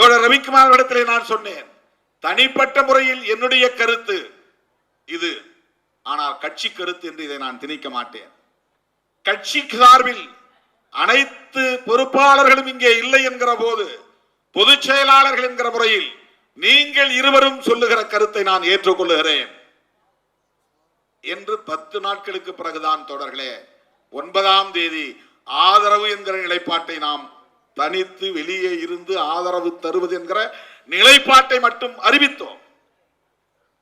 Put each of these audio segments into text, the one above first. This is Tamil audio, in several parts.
தோழர் ரவிக்குமார் இடத்திலே நான் சொன்னேன், தனிப்பட்ட முறையில் என்னுடைய கருத்து இது, ஆனால் கட்சி கருத்து என்று இதை நான் திணிக்க மாட்டேன். கட்சி சார்பில் அனைத்து பொறுப்பாளர்களும் இங்கே இல்லை என்கிற போது பொதுச் செயலாளர்கள் என்கிற முறையில் நீங்கள் இருவரும் சொல்லுகிற கருத்தை நான் ஏற்றுக்கொள்ளுகிறேன் என்று 10 நாட்களுக்கு பிறகுதான் தோழர்களே 9ஆம் தேதி ஆதரவு என்கிற நிலைப்பாட்டை நாம் தனித்து வெளியே இருந்து ஆதரவு தருவது என்கிற நிலைப்பாட்டை மட்டும் அறிவித்தோம்.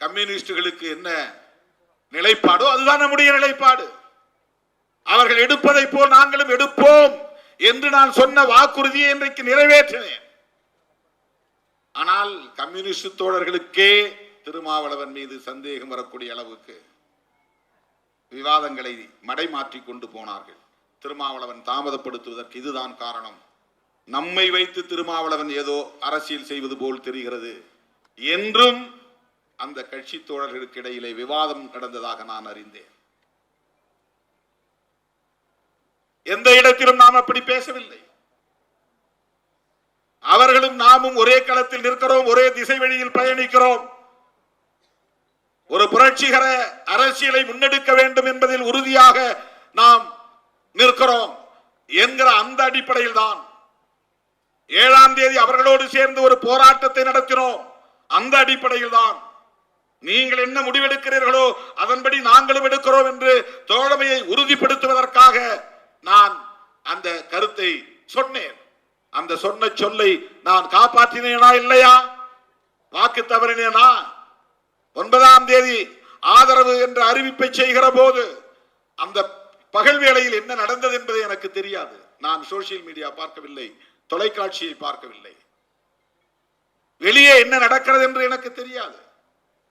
கம்யூனிஸ்டுகளுக்கு என்ன நிலைப்பாடோ அதுதான் நம்முடைய நிலைப்பாடு. அவர்கள் எடுப்பதை போல் நாங்களும் எடுப்போம் என்று நான் சொன்ன வாக்குறுதியை இன்றைக்கு நிறைவேற்றினேன். ஆனால் கம்யூனிஸ்ட் தோழர்களுக்கே திருமாவளவன் மீது சந்தேகம் வரக்கூடிய அளவுக்கு விவாதங்களை மடைமாற்றி கொண்டு போனார்கள். திருமாவளவன் தாமதப்படுத்துவதற்கு இதுதான் காரணம். நம்மை வைத்து திருமாவளவன் ஏதோ அரசியல் செய்வது போல் தெரிகிறது என்றும் அந்த கட்சி தோழர்களுக்கு இடையிலே விவாதம் நடந்ததாக நான் அறிந்தேன். எந்த இடத்திலும் நாம் அப்படி பேசவில்லை. அவர்களும் நாமும் ஒரே களத்தில் நிற்கிறோம், ஒரே திசை வழியில் பயணிக்கிறோம். ஒரு புரட்சிகர அரசியலை முன்னெடுக்க வேண்டும் என்பதில் உறுதியாக நாம் நிற்கிறோம் என்கிற அந்த அடிப்படையில் தான் 7ஆம் தேதி அவர்களோடு சேர்ந்து ஒரு போராட்டத்தை நடத்தினோம். அந்த அடிப்படையில் தான் நீங்கள் என்ன முடிவெடுக்கிறீர்களோ அதன்படி நாங்களும் எடுக்கிறோம் என்று தோழமையை உறுதிப்படுத்துவதற்காக நான் அந்த கருத்தை சொன்னேன். அந்த சொன்ன சொல்லை நான் காப்பாற்றினேனா இல்லையா? வாக்கு தவறினேனா? 9ஆம் தேதி ஆதரவு என்ற அறிவிப்பை செய்கிற போது அந்த பகல் வேளையில் என்ன நடந்தது என்பது எனக்கு தெரியாது. நான் சோசியல் மீடியா பார்க்கவில்லை, தொலைக்காட்சியை பார்க்கவில்லை. வெளியே என்ன நடக்கிறது என்று எனக்கு தெரியாது.